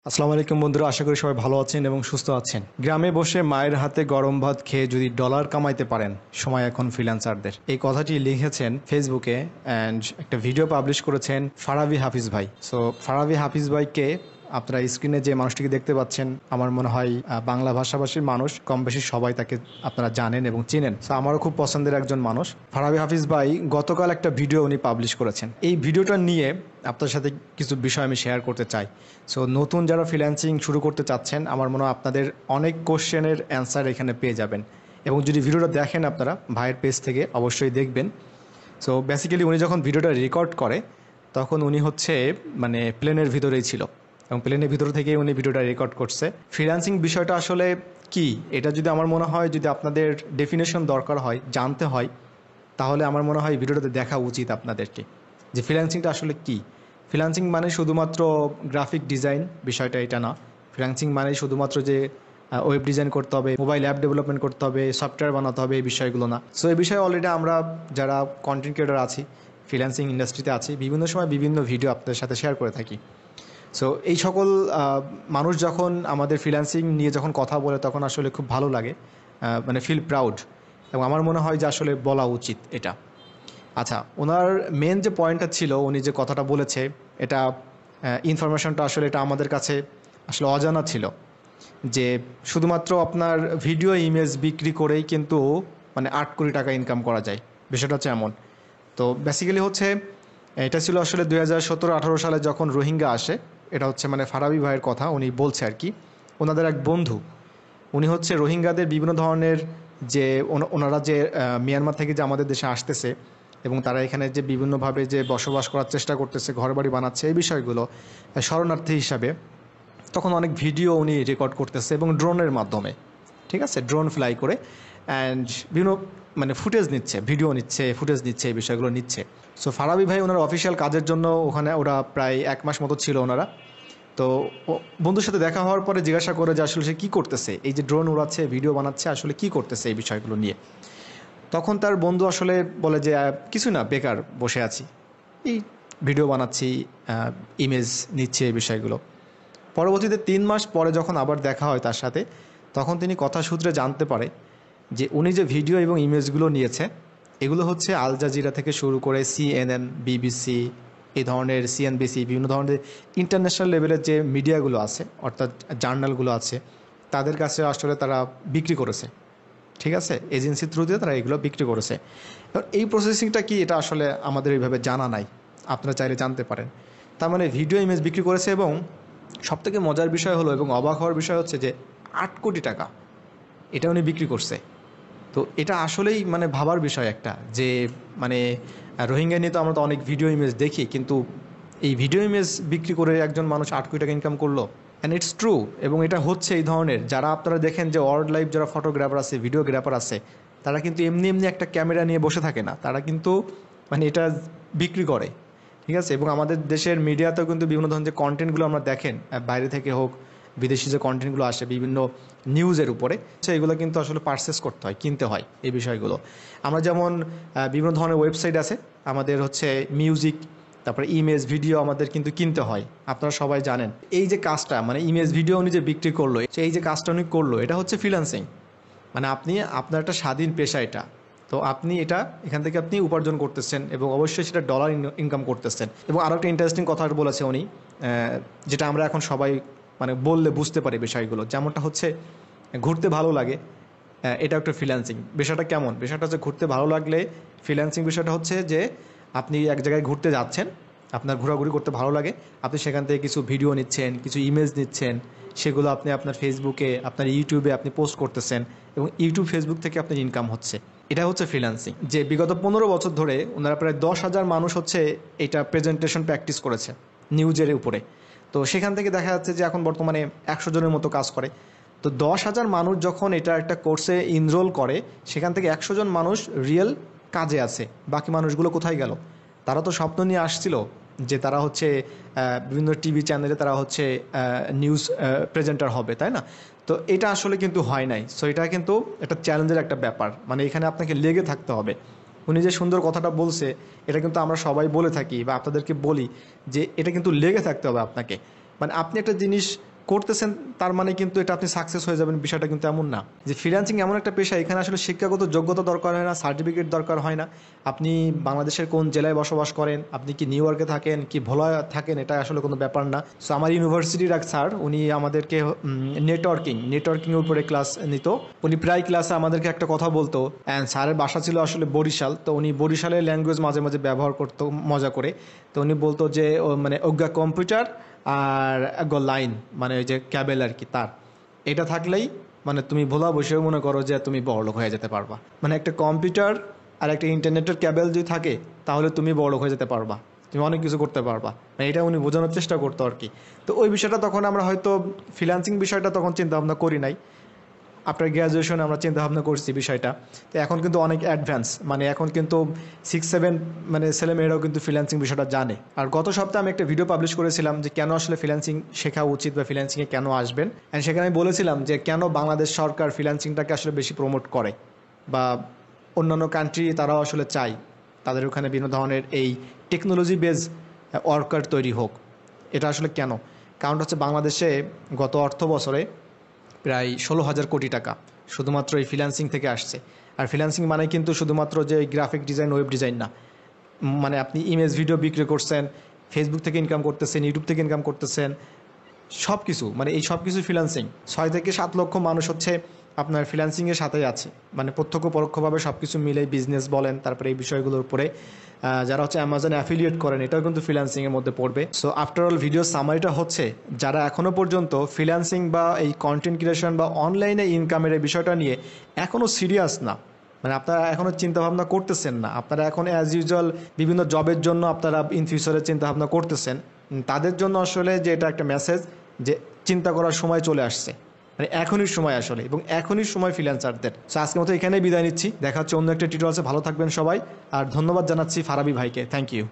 আসসালামু আলাইকুম বন্ধুরা, আশা করি সবাই ভালো আছেন এবং সুস্থ আছেন। গ্রামে বসে মায়ের হাতে গরম ভাত খেয়ে যদি ডলার কামাইতে পারেন, সময় এখন ফ্রিল্যান্সারদের। এই কথাটি লিখেছেন ফেসবুকে অ্যান্ড একটা ভিডিও পাবলিশ করেছেন ফারাবি হাফিজ ভাই। সো ফারাবি হাফিজ ভাইকে আপনারা স্ক্রিনে যে মানুষটিকে দেখতে পাচ্ছেন, আমার মনে হয় বাংলা ভাষাভাষীর মানুষ কম বেশি সবাই তাকে আপনারা জানেন এবং চিনেন। সো আমারও খুব পছন্দের একজন মানুষ ফারাবি হাফিজ ভাই। গতকাল একটা ভিডিও উনি পাবলিশ করেছেন। এই ভিডিওটা নিয়ে আপনার সাথে কিছু বিষয় আমি শেয়ার করতে চাই। সো নতুন যারা ফ্রিল্যান্সিং শুরু করতে চাচ্ছেন, আমার মনে হয় আপনাদের অনেক কোশ্চেনের অ্যান্সার এখানে পেয়ে যাবেন। এবং যদি ভিডিওটা দেখেন আপনারা ভাইয়ের পেজ থেকে অবশ্যই দেখবেন। সো বেসিক্যালি উনি যখন ভিডিওটা রেকর্ড করে তখন উনি মানে প্লেনের ভিতরেই ছিল এবং প্লেনের ভিতর থেকে উনি ভিডিওটা রেকর্ড করছে। ফ্রিল্যান্সিং বিষয়টা আসলে কি, এটা যদি আমার মনে হয় যদি আপনাদের ডেফিনেশন দরকার হয়, জানতে হয়, তাহলে আমার মনে হয় ভিডিওটাতে দেখা উচিত আপনাদেরকে যে ফ্রিল্যান্সিংটা আসলে কি। ফ্রিল্যান্সিং মানে শুধুমাত্র গ্রাফিক ডিজাইন, বিষয়টা এটা না। ফ্রিল্যান্সিং মানে শুধুমাত্র যে ওয়েব ডিজাইন করতে হবে, মোবাইল অ্যাপ ডেভেলপমেন্ট করতে হবে, সফটওয়্যার বানাতে হবে, এই বিষয়গুলো না। সো এই বিষয়ে অলরেডি আমরা যারা কন্টেন্ট ক্রিয়েটর আছি, ফ্রিল্যান্সিং ইন্ডাস্ট্রিতে আছি, বিভিন্ন সময় বিভিন্ন ভিডিও আপনাদের সাথে শেয়ার করে থাকি। সো এই সকল মানুষ যখন আমাদের ফ্রিল্যান্সিং নিয়ে যখন কথা বলে তখন আসলে খুব ভালো লাগে, মানে ফিল প্রাউড, এবং আমার মনে হয় যে আসলে বলা উচিত এটা। আচ্ছা, ওনার মেন যে পয়েন্টটা ছিল, উনি যে কথাটা বলেছে, এটা ইনফরমেশনটা আসলে এটা আমাদের কাছে আসলে অজানা ছিল যে শুধুমাত্র আপনার ভিডিও ইমেজ বিক্রি করেই কিন্তু মানে 8 কোটি টাকা ইনকাম করা যায়। বিষয়টা হচ্ছে এমন। তো বেসিক্যালি এটা ছিল আসলে 2017-18 সালে যখন রোহিঙ্গা আসে। এটা মানে ফারাবি ভাইয়ের কথা উনি বলছে আর কি। ওনাদের এক বন্ধু, উনি রোহিঙ্গাদের বিভিন্ন ধরনের যে ওনারা যে মিয়ানমার থেকে যে আমাদের দেশে আসতেছে এবং তারা এখানে যে বিভিন্নভাবে যে বসবাস করার চেষ্টা করতেছে, ঘরবাড়ি বানাচ্ছে, এই বিষয়গুলো শরণার্থী হিসাবে তখন অনেক ভিডিও উনি রেকর্ড করতেছে এবং ড্রোনের মাধ্যমে, ঠিক আছে, ড্রোন ফ্লাই করে অ্যান্ড বিভিন্ন মানে ফুটেজ নিচ্ছে, ভিডিও নিচ্ছে, ফুটেজ নিচ্ছে, এই বিষয়গুলো নিচ্ছে। সো ফারাবি ভাই ওনার অফিসিয়াল কাজের জন্য ওখানে ওরা প্রায় 1 মাস মতো ছিল ওনারা। তো বন্ধুর সাথে দেখা হওয়ার পরে জিজ্ঞাসা করে যে আসলে সে কী করতেছে, এই যে ড্রোন উড়াচ্ছে, ভিডিও বানাচ্ছে, আসলে কী করতেছে এই বিষয়গুলো নিয়ে। তখন তার বন্ধু আসলে বলে যে কিছু না, বেকার বসে আছি, এই ভিডিও বানাচ্ছি, ইমেজ নিচ্ছে, এই বিষয়গুলো। পরবর্তীতে 3 মাস পরে যখন আবার দেখা হয় তার সাথে, তখন তিনি কথা সূত্রে জানতে পারে যে উনি যে ভিডিও এবং ইমেজগুলো নিয়েছে এগুলো আল জাজিরা থেকে শুরু করে CNN, BBC, এই ধরনের CNBC, বিভিন্ন ধরনের ইন্টারন্যাশনাল লেভেলের যে মিডিয়াগুলো আছে, অর্থাৎ জার্নালগুলো আছে, তাদের কাছে আসলে তারা বিক্রি করেছে, ঠিক আছে, এজেন্সি থ্রু দিয়ে তারা এগুলো বিক্রি করেছে। এবার এই প্রসেসিংটা কি, এটা আসলে আমাদের এইভাবে জানা নাই, আপনারা চাইলে জানতে পারেন। তার মানে ভিডিও ইমেজ বিক্রি করেছে এবং সবথেকে মজার বিষয় হলো এবং অবাক হওয়ার বিষয় হচ্ছে যে 8 কোটি টাকা এটা উনি বিক্রি করছে। তো এটা আসলেই মানে ভাবার বিষয় একটা, যে মানে রোহিঙ্গা নিয়ে তো আমরা তো অনেক ভিডিও ইমেজ দেখি, কিন্তু এই ভিডিও ইমেজ বিক্রি করে একজন মানুষ 8 কোটি টাকা ইনকাম করলো। And it's true. এবং এটা এই ধরনের যারা আপনারা দেখেন যে ওয়াইল্ড লাইফ যারা ফটোগ্রাফার আছে, ভিডিওগ্রাফার আছে, তারা কিন্তু এমনি এমনি একটা ক্যামেরা নিয়ে বসে থাকে না, তারা কিন্তু মানে এটা বিক্রি করে, ঠিক আছে। এবং আমাদের দেশের মিডিয়াতেও কিন্তু বিভিন্ন ধরনের যে কন্টেন্টগুলো আমরা দেখেন, বাইরে থেকে হোক, বিদেশি যে কন্টেন্টগুলো আসে বিভিন্ন নিউজের উপরে, এগুলো কিন্তু আসলে পারচেস করতে হয়, কিনতে হয় এই বিষয়গুলো। আমরা যেমন বিভিন্ন ধরনের ওয়েবসাইট আছে আমাদের, মিউজিক, তারপরে ইমেজ, ভিডিও আমাদের কিন্তু কিনতে হয়, আপনারা সবাই জানেন। এই যে কাজটা মানে ইমেজ ভিডিও উনি যে বিক্রি করলো, এই যে কাজটা উনি করলো, এটা ফ্রিল্যান্সিং। মানে আপনি আপনার একটা স্বাধীন পেশা এটা। তো আপনি এখান থেকে আপনি উপার্জন করতেছেন এবং অবশ্যই সেটা ডলার ইনকাম করতেছেন। এবং আরও একটা ইন্টারেস্টিং কথা বলেছে উনি, যেটা আমরা এখন সবাই মানে বললে বুঝতে পারি বিষয়গুলো, যেমনটা ঘুরতে ভালো লাগে, এটা একটা ফ্রিল্যান্সিং। বিষয়টা কেমন, বিষয়টা ঘুরতে ভালো লাগলে ফ্রিল্যান্সিং বিষয়টা যে আপনি এক জায়গায় ঘুরতে যাচ্ছেন, আপনার ঘোরাঘুরি করতে ভালো লাগে, আপনি সেখান থেকে কিছু ভিডিও নিচ্ছেন, কিছু ইমেজ নিচ্ছেন, সেগুলো আপনি আপনার ফেসবুকে, আপনার ইউটিউবে আপনি পোস্ট করতেছেন এবং ইউটিউব, ফেসবুক থেকে আপনার ইনকাম হচ্ছে। এটা ফ্রিল্যান্সিং। যে বিগত 15 বছর ধরে ওনারা প্রায় 10,000 মানুষ এটা প্রেজেন্টেশন প্র্যাকটিস করেছে নিউজের উপরে। তো সেখান থেকে দেখা যাচ্ছে যে এখন বর্তমানে 100 জনের মতো কাজ করে। তো 10,000 মানুষ যখন এটা একটা কোর্সে ইনরোল করে, সেখান থেকে 100 জন মানুষ রিয়েল কাজে আছে। বাকি মানুষগুলো কোথায় গেল? তারা তো স্বপ্ন নিয়ে আসছিল যে তারা বিভিন্ন টিভি চ্যানেলে তারা নিউজ প্রেজেন্টার হবে, তাই না? তো এটা আসলে কিন্তু হয় নাই। সো এটা কিন্তু একটা চ্যালেঞ্জের একটা ব্যাপার, মানে এখানে আপনাকে লেগে থাকতে হবে। উনি যে সুন্দর কথাটা বলছে, এটা কিন্তু আমরা সবাই বলে থাকি বা আপনাদেরকে বলি যে এটা কিন্তু লেগে থাকতে হবে আপনাকে। মানে আপনি একটা জিনিস করতেছেন তার মানে কিন্তু এটা আপনি সাকসেস হয়ে যাবেন, বিষয়টা কিন্তু এমন না। যে ফ্রিল্যান্সিং এমন একটা পেশা, এখানে আসলে শিক্ষাগত যোগ্যতা দরকার হয় না, সার্টিফিকেট দরকার হয় না। আপনি বাংলাদেশের কোন জেলায় বসবাস করেন, আপনি কি নিউ ইয়র্কে থাকেন কি ভোলায় থাকেন, এটা আসলে কোনো ব্যাপার না। সো আমার ইউনিভার্সিটির এক স্যার, উনি আমাদেরকে নেটওয়ার্কিংয়ের উপরে ক্লাস নিত। উনি প্রায় ক্লাসে আমাদেরকে একটা কথা বলতো, অ্যান্ড স্যারের বাসা ছিল আসলে বরিশাল, তো উনি বরিশালের ল্যাঙ্গুয়েজ মাঝে মাঝে ব্যবহার করতো মজা করে। তো উনি বলতো যে মানে অজ্ঞা কম্পিউটার আর লাইন, মানে ওই যে ক্যাবেল আর কি, তার এটা থাকলেই মানে তুমি ভোলা বসেও মনে করো যে তুমি বড়লোক হয়ে যেতে পারবা। মানে একটা কম্পিউটার আর একটা ইন্টারনেটের ক্যাবেল যদি থাকে তাহলে তুমি বড়লোক হয়ে যেতে পারবা, তুমি অনেক কিছু করতে পারবা। মানে এটা উনি বোঝানোর চেষ্টা করতো আর কি। তো ওই বিষয়টা তখন আমরা হয়তো ফ্রিল্যান্সিং বিষয়টা তখন চিন্তা ভাবনা করি নাই। আফটার গ্র্যাজুয়েশন আমরা চিন্তা ভাবনা করছি বিষয়টা। তো এখন কিন্তু অনেক অ্যাডভান্স, মানে এখন কিন্তু 6-7 মানে ছেলেমেয়েরাও কিন্তু ফ্রিল্যান্সিং বিষয়টা জানে। আর গত সপ্তাহে আমি একটা ভিডিও পাবলিশ করেছিলাম যে কেন আসলে ফ্রিল্যান্সিং শেখা উচিত বা ফ্রিল্যান্সিংয়ে কেন আসবেন। অ্যান্ড সেখানে আমি বলেছিলাম যে কেন বাংলাদেশ সরকার ফ্রিল্যান্সিংটাকে আসলে বেশি প্রমোট করে, বা অন্যান্য কান্ট্রি তারাও আসলে চায় তাদের ওখানে বিভিন্ন ধরনের এই টেকনোলজি বেজ ওয়ার্কার তৈরি হোক। এটা আসলে কেন, কারণটা হচ্ছে বাংলাদেশে গত অর্থ বছরে প্রায় 16,000 কোটি টাকা শুধুমাত্র এই ফ্রিল্যান্সিং থেকে আসছে। আর ফ্রিল্যান্সিং মানে কিন্তু শুধুমাত্র যে গ্রাফিক ডিজাইন, ওয়েব ডিজাইন না, মানে আপনি ইমেজ ভিডিও বিক্রি করছেন, ফেসবুক থেকে ইনকাম করতেছেন, ইউটিউব থেকে ইনকাম করতেছেন, সব কিছু, মানে এই সব কিছু ফ্রিল্যান্সিং। 6 থেকে 7 লক্ষ মানুষ হচ্ছে আপনার ফ্রিল্যান্সিংয়ের সাথেই আছে, মানে প্রত্যক্ষ পরোক্ষভাবে সব কিছু মিলে বিজনেস বলেন, তারপরে এই বিষয়গুলোর উপরে যারা হচ্ছে অ্যামাজনে অ্যাফিলিয়েট করেন, এটাও কিন্তু ফ্রিল্যান্সিংয়ের মধ্যে পড়বে। সো আফটার অল ভিডিও সামারিটা হচ্ছে, যারা এখনও পর্যন্ত ফ্রিল্যান্সিং বা এই কন্টেন্ট ক্রিয়েশন বা অনলাইনে ইনকামের এই বিষয়টা নিয়ে এখনও সিরিয়াস না, মানে আপনারা এখনও চিন্তাভাবনা করতেছেন না, আপনারা এখন অ্যাজ ইউজুয়াল বিভিন্ন জবের জন্য আপনারা ইন ফিউচারে চিন্তাভাবনা করতেছেন, তাদের জন্য আসলে যে এটা একটা মেসেজ যে চিন্তা করার সময় চলে আসছে, মানে এখনই সময় আসলে, এবং এখনই সময় ফ্রিল্যান্সারদের। সো আজকের মতো এখানেই বিদায় নিচ্ছি, দেখা হচ্ছে অন্য একটা টিউটোরিয়ালে। ভালো থাকবেন সবাই, আর ধন্যবাদ জানাচ্ছি ফারাবি ভাইকে, থ্যাংক ইউ।